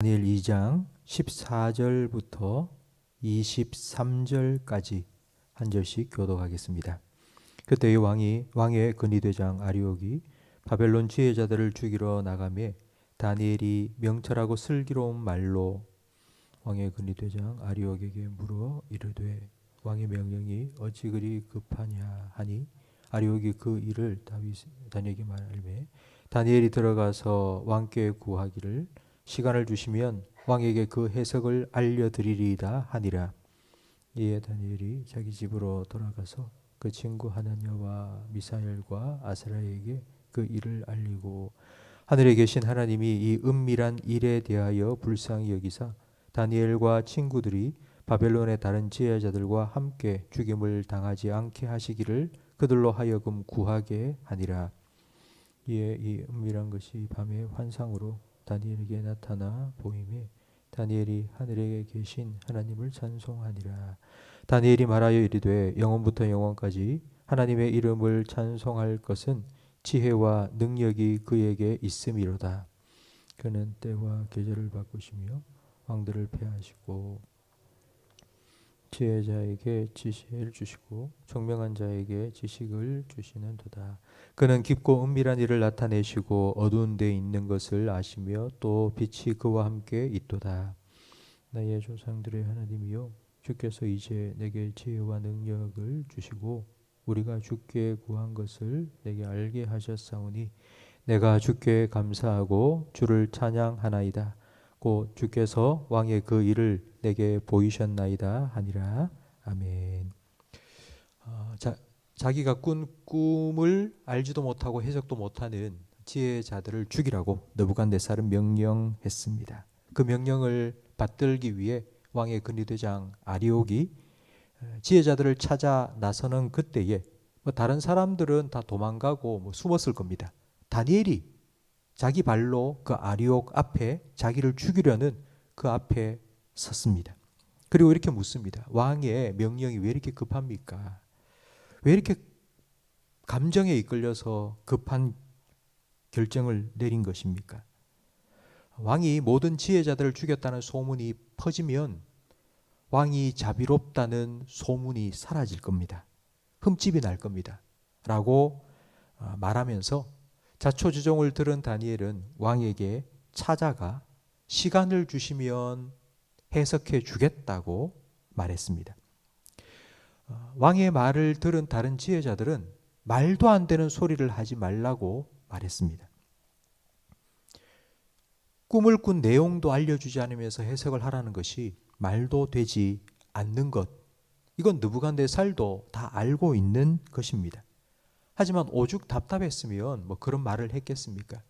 다니엘 2장 14절부터 23절까지 한 절씩 교독하겠습니다. 그때 왕의 근위대장 아리옥이 바벨론 지혜자들을 죽이러 나가매 다니엘이 명철하고 슬기로운 말로 왕의 근위대장 아리옥에게 물어 이르되 왕의 명령이 어찌 그리 급하냐 하니 아리옥이 그 일을 다니엘에게 말하매 다니엘이 들어가서 왕께 구하기를 시간을 주시면 왕에게 그 해석을 알려드리리이다 하니라. 이에 다니엘이 자기 집으로 돌아가서 그 친구 하나냐와 미사엘과 아스라에게 그 일을 알리고 하늘에 계신 하나님이 이 은밀한 일에 대하여 불쌍히 여기사 다니엘과 친구들이 바벨론의 다른 지혜자들과 함께 죽임을 당하지 않게 하시기를 그들로 하여금 구하게 하니라. 이에 이 은밀한 것이 밤의 환상으로 다니엘에게 나타나 보이매 다니엘이 하늘에 계신 하나님을 찬송하니라. 다니엘이 말하여 이르되 영원부터 영원까지 하나님의 이름을 찬송할 것은 지혜와 능력이 그에게 있음이로다. 그는 때와 계절을 바꾸시며 왕들을 패하시고 지혜자에게 지혜를 주시고 총명한 자에게 지식을 주시는도다. 그는 깊고 은밀한 일을 나타내시고 어두운 데 있는 것을 아시며 또 빛이 그와 함께 있도다. 나의 조상들의 하나님이여 주께서 이제 내게 지혜와 능력을 주시고 우리가 주께 구한 것을 내게 알게 하셨사오니 내가 주께 감사하고 주를 찬양하나이다. 곧 주께서 왕의 그 일을 내게 보이셨나이다 하니라. 아멘. 자기가 꾼 꿈을 알지도 못하고 해석도 못하는 지혜자들을 죽이라고 느부갓네살은 명령했습니다. 그 명령을 받들기 위해 왕의 근위대장 아리옥이 지혜자들을 찾아 나서는 그때에 다른 사람들은 다 도망가고 숨었을 겁니다. 다니엘이 자기 발로 그 아리옥 앞에 자기를 죽이려는 그 앞에 섰습니다. 그리고 이렇게 묻습니다. 왕의 명령이 왜 이렇게 급합니까? 왜 이렇게 감정에 이끌려서 급한 결정을 내린 것입니까? 왕이 모든 지혜자들을 죽였다는 소문이 퍼지면 왕이 자비롭다는 소문이 사라질 겁니다. 흠집이 날 겁니다. 라고 말하면서 자초지종을 들은 다니엘은 왕에게 찾아가 시간을 주시면 해석해 주겠다고 말했습니다. 왕의 말을 들은 다른 지혜자들은 말도 안 되는 소리를 하지 말라고 말했습니다. 꿈을 꾼 내용도 알려주지 않으면서 해석을 하라는 것이 말도 되지 않는 것, 이건 느부갓네살도 다 알고 있는 것입니다. 하지만 오죽 답답했으면 그런 말을 했겠습니까?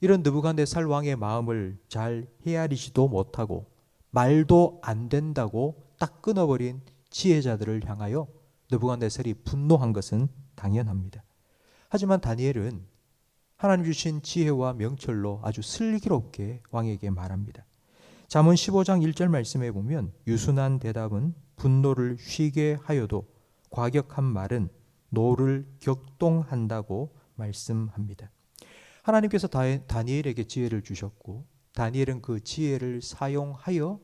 이런 느부갓네살 왕의 마음을 잘 헤아리지도 못하고 말도 안 된다고 딱 끊어버린 지혜자들을 향하여 느부갓네살이 분노한 것은 당연합니다. 하지만 다니엘은 하나님 주신 지혜와 명철로 아주 슬기롭게 왕에게 말합니다. 잠언 15장 1절 말씀에 보면 유순한 대답은 분노를 쉬게 하여도 과격한 말은 노를 격동한다고 말씀합니다. 하나님께서 다니엘에게 지혜를 주셨고 다니엘은 그 지혜를 사용하여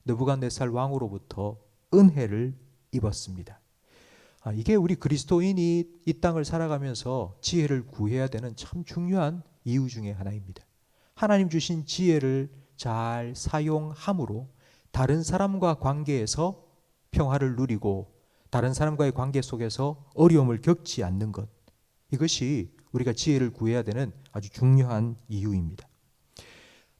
느부갓네살 왕으로부터 은혜를 입었습니다. 이게 우리 그리스도인이 이 땅을 살아가면서 지혜를 구해야 되는 참 중요한 이유 중에 하나입니다. 하나님 주신 지혜를 잘 사용함으로 다른 사람과 관계에서 평화를 누리고 다른 사람과의 관계 속에서 어려움을 겪지 않는 것, 이것이 우리가 지혜를 구해야 되는 아주 중요한 이유입니다.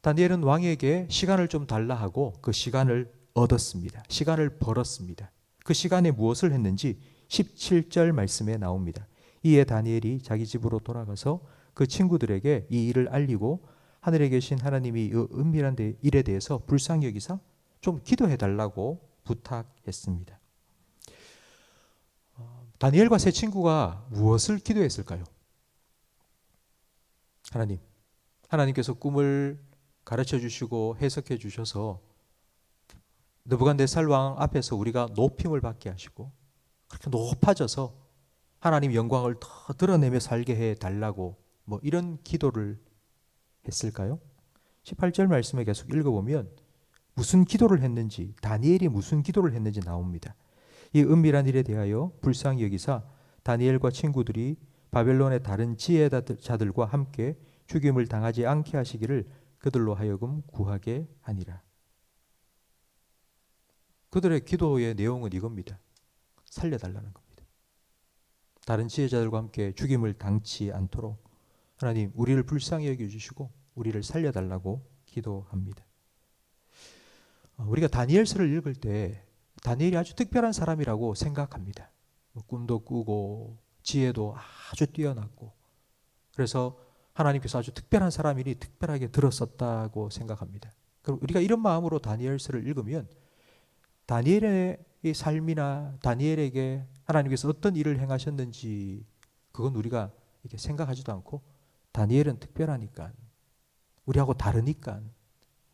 다니엘은 왕에게 시간을 좀 달라 하고 그 시간을 얻었습니다. 시간을 벌었습니다. 그 시간에 무엇을 했는지 17절 말씀에 나옵니다. 이에 다니엘이 자기 집으로 돌아가서 그 친구들에게 이 일을 알리고 하늘에 계신 하나님이 이 은밀한 일에 대해서 불쌍히 여기사 좀 기도해 달라고 부탁했습니다. 다니엘과 세 친구가 무엇을 기도했을까요? 하나님께서 꿈을 가르쳐 주시고 해석해 주셔서 느부갓네살 왕 앞에서 우리가 높임을 받게 하시고 그렇게 높아져서 하나님 영광을 더 드러내며 살게 해 달라고 이런 기도를 했을까요? 18절 말씀에 계속 읽어보면 무슨 기도를 했는지, 다니엘이 무슨 기도를 했는지 나옵니다. 이 은밀한 일에 대하여 불쌍히 여기사 다니엘과 친구들이 바벨론의 다른 지혜자들과 함께 죽임을 당하지 않게 하시기를 그들로 하여금 구하게 하니라. 그들의 기도의 내용은 이겁니다. 살려달라는 겁니다. 다른 지혜자들과 함께 죽임을 당치 않도록 하나님 우리를 불쌍히 여겨주시고 우리를 살려달라고 기도합니다. 우리가 다니엘서를 읽을 때 다니엘이 아주 특별한 사람이라고 생각합니다. 꿈도 꾸고 지혜도 아주 뛰어났고 그래서 하나님께서 아주 특별한 사람이니 특별하게 들었었다고 생각합니다. 그럼 우리가 이런 마음으로 다니엘서를 읽으면 다니엘의 삶이나 다니엘에게 하나님께서 어떤 일을 행하셨는지 그건 우리가 이렇게 생각하지도 않고 다니엘은 특별하니까 우리하고 다르니까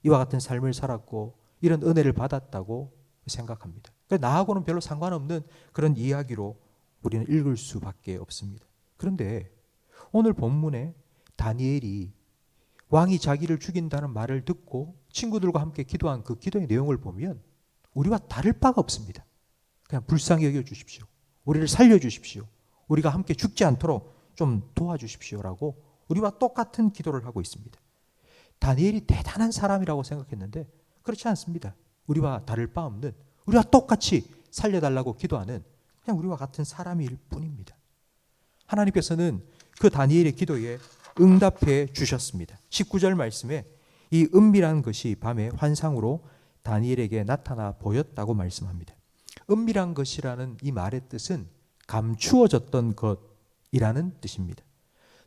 이와 같은 삶을 살았고 이런 은혜를 받았다고 생각합니다. 그러니까 나하고는 별로 상관없는 그런 이야기로 우리는 읽을 수밖에 없습니다. 그런데 오늘 본문에 다니엘이 왕이 자기를 죽인다는 말을 듣고 친구들과 함께 기도한 그 기도의 내용을 보면 우리와 다를 바가 없습니다. 그냥 불쌍히 여겨주십시오. 우리를 살려주십시오. 우리가 함께 죽지 않도록 좀 도와주십시오라고 우리와 똑같은 기도를 하고 있습니다. 다니엘이 대단한 사람이라고 생각했는데 그렇지 않습니다. 우리와 다를 바 없는 우리와 똑같이 살려달라고 기도하는 그냥 우리와 같은 사람일 뿐입니다. 하나님께서는 그 다니엘의 기도에 응답해 주셨습니다. 19절 말씀에 이 은밀한 것이 밤에 환상으로 다니엘에게 나타나 보였다고 말씀합니다. 은밀한 것이라는 이 말의 뜻은 감추어졌던 것이라는 뜻입니다.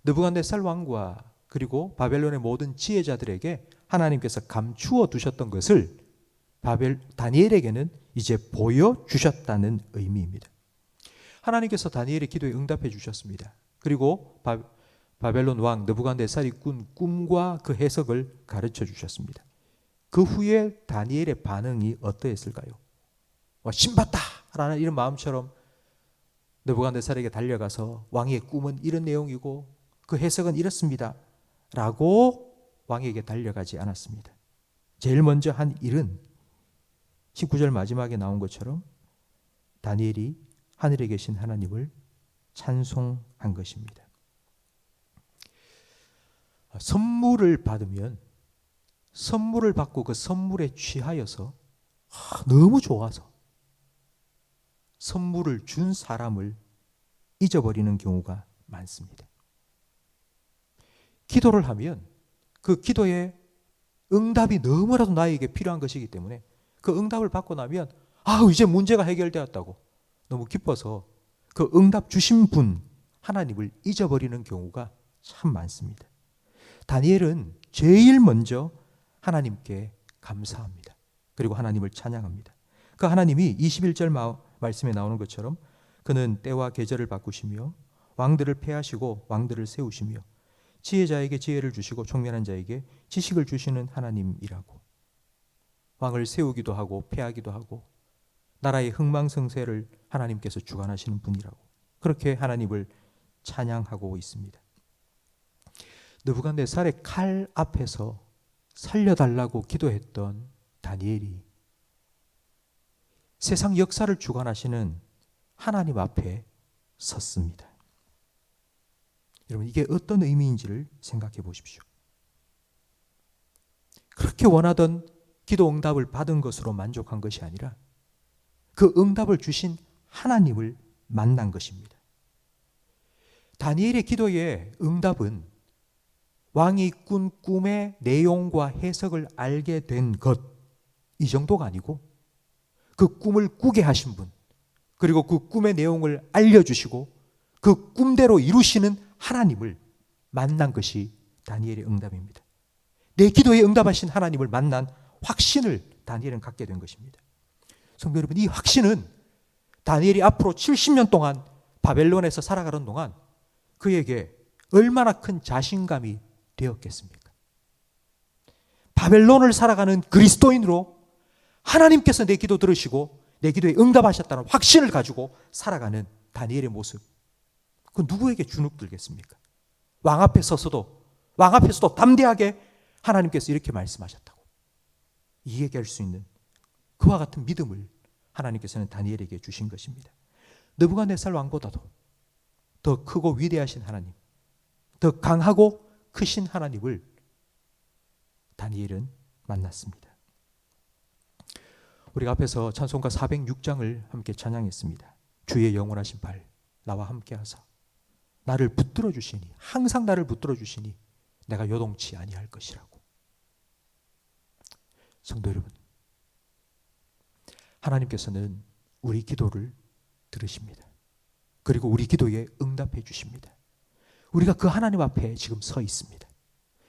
느부갓네살 왕과 그리고 바벨론의 모든 지혜자들에게 하나님께서 감추어 두셨던 것을 다니엘에게는 이제 보여주셨다는 의미입니다. 하나님께서 다니엘의 기도에 응답해 주셨습니다. 그리고 바벨론 왕 느부갓네살이 꾼 꿈과 그 해석을 가르쳐 주셨습니다. 그 후에 다니엘의 반응이 어떠했을까요? 신받다! 라는 이런 마음처럼 느부갓네살에게 달려가서 왕의 꿈은 이런 내용이고 그 해석은 이렇습니다. 라고 왕에게 달려가지 않았습니다. 제일 먼저 한 일은 19절 마지막에 나온 것처럼 다니엘이 하늘에 계신 하나님을 찬송한 것입니다. 선물을 받으면 선물을 받고 그 선물에 취하여서 너무 좋아서 선물을 준 사람을 잊어버리는 경우가 많습니다. 기도를 하면 그 기도에 응답이 너무나도 나에게 필요한 것이기 때문에 그 응답을 받고 나면 이제 문제가 해결되었다고 너무 기뻐서 그 응답 주신 분 하나님을 잊어버리는 경우가 참 많습니다. 다니엘은 제일 먼저 하나님께 감사합니다. 그리고 하나님을 찬양합니다. 그 하나님이 21절 말씀에 나오는 것처럼 그는 때와 계절을 바꾸시며 왕들을 폐하시고 왕들을 세우시며 지혜자에게 지혜를 주시고 총명한 자에게 지식을 주시는 하나님이라고. 왕을 세우기도 하고 폐하기도 하고 나라의 흥망성쇠를 하나님께서 주관하시는 분이라고 그렇게 하나님을 찬양하고 있습니다. 느부갓네살의 칼 앞에서 살려달라고 기도했던 다니엘이 세상 역사를 주관하시는 하나님 앞에 섰습니다. 여러분 이게 어떤 의미인지를 생각해 보십시오. 그렇게 원하던 기도 응답을 받은 것으로 만족한 것이 아니라 그 응답을 주신 하나님을 만난 것입니다. 다니엘의 기도의 응답은 왕이 꾼 꿈의 내용과 해석을 알게 된 것, 이 정도가 아니고 그 꿈을 꾸게 하신 분, 그리고 그 꿈의 내용을 알려주시고 그 꿈대로 이루시는 하나님을 만난 것이 다니엘의 응답입니다. 내 기도에 응답하신 하나님을 만난 확신을 다니엘은 갖게 된 것입니다. 성도 여러분, 이 확신은 다니엘이 앞으로 70년 동안 바벨론에서 살아가는 동안 그에게 얼마나 큰 자신감이 되었겠습니까? 바벨론을 살아가는 그리스도인으로 하나님께서 내 기도 들으시고 내 기도에 응답하셨다는 확신을 가지고 살아가는 다니엘의 모습, 그 누구에게 주눅 들겠습니까? 왕 앞에 서서도, 왕 앞에서도 담대하게 하나님께서 이렇게 말씀하셨다고 이야기할 수 있는 그와 같은 믿음을 하나님께서는 다니엘에게 주신 것입니다. 느부갓네살 왕보다도 더 크고 위대하신 하나님, 더 강하고 크신 하나님을 다니엘은 만났습니다. 우리가 앞에서 찬송가 406장을 함께 찬양했습니다. 주의 영원하신 발 나와 함께 하사 나를 붙들어 주시니, 항상 나를 붙들어 주시니 내가 요동치 아니할 것이라고. 성도 여러분, 하나님께서는 우리 기도를 들으십니다. 그리고 우리 기도에 응답해 주십니다. 우리가 그 하나님 앞에 지금 서 있습니다.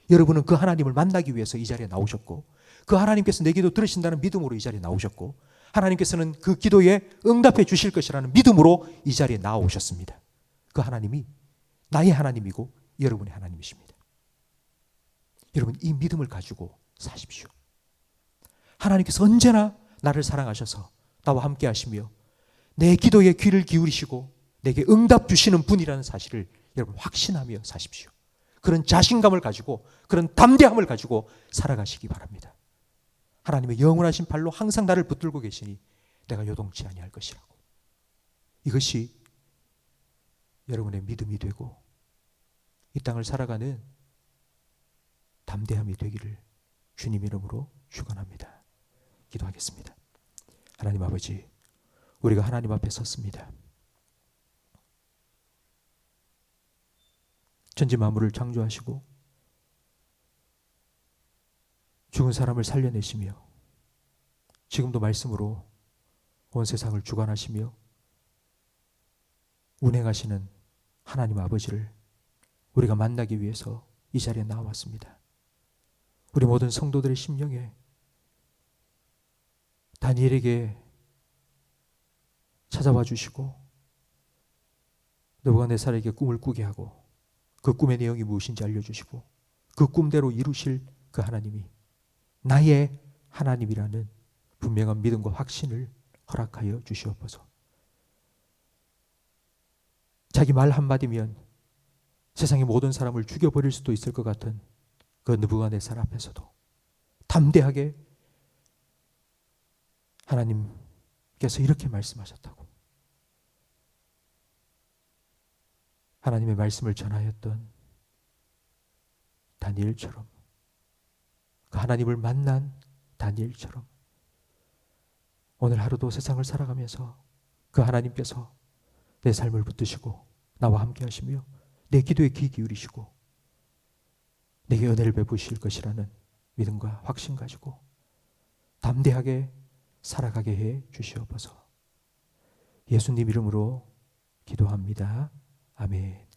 여러분은 그 하나님을 만나기 위해서 이 자리에 나오셨고, 그 하나님께서 내 기도 들으신다는 믿음으로 이 자리에 나오셨고, 하나님께서는 그 기도에 응답해 주실 것이라는 믿음으로 이 자리에 나오셨습니다. 그 하나님이 나의 하나님이고 여러분의 하나님이십니다. 여러분, 이 믿음을 가지고 사십시오. 하나님께서 언제나 나를 사랑하셔서 나와 함께 하시며 내 기도에 귀를 기울이시고 내게 응답 주시는 분이라는 사실을 여러분 확신하며 사십시오. 그런 자신감을 가지고, 그런 담대함을 가지고 살아가시기 바랍니다. 하나님의 영원하신 팔로 항상 나를 붙들고 계시니 내가 요동치 아니할 것이라고. 이것이 여러분의 믿음이 되고 이 땅을 살아가는 담대함이 되기를 주님 이름으로 축원합니다. 기도하겠습니다. 하나님 아버지, 우리가 하나님 앞에 섰습니다. 천지 만물을 창조하시고 죽은 사람을 살려내시며 지금도 말씀으로 온 세상을 주관하시며 운행하시는 하나님 아버지를 우리가 만나기 위해서 이 자리에 나왔습니다. 우리 모든 성도들의 심령에 다니엘에게 찾아와 주시고 느부갓네살에게 꿈을 꾸게 하고 그 꿈의 내용이 무엇인지 알려주시고 그 꿈대로 이루실 그 하나님이 나의 하나님이라는 분명한 믿음과 확신을 허락하여 주시옵소서. 자기 말 한마디면 세상의 모든 사람을 죽여버릴 수도 있을 것 같은 그 느부갓네살 앞에서도 담대하게 하나님께서 이렇게 말씀하셨다고, 하나님의 말씀을 전하였던 다니엘처럼, 그 하나님을 만난 다니엘처럼 오늘 하루도 세상을 살아가면서 그 하나님께서 내 삶을 붙드시고 나와 함께 하시며 내 기도에 귀 기울이시고 내게 은혜를 베푸실 것이라는 믿음과 확신 가지고 담대하게 살아가게 해 주시옵소서. 예수님 이름으로 기도합니다. 아멘.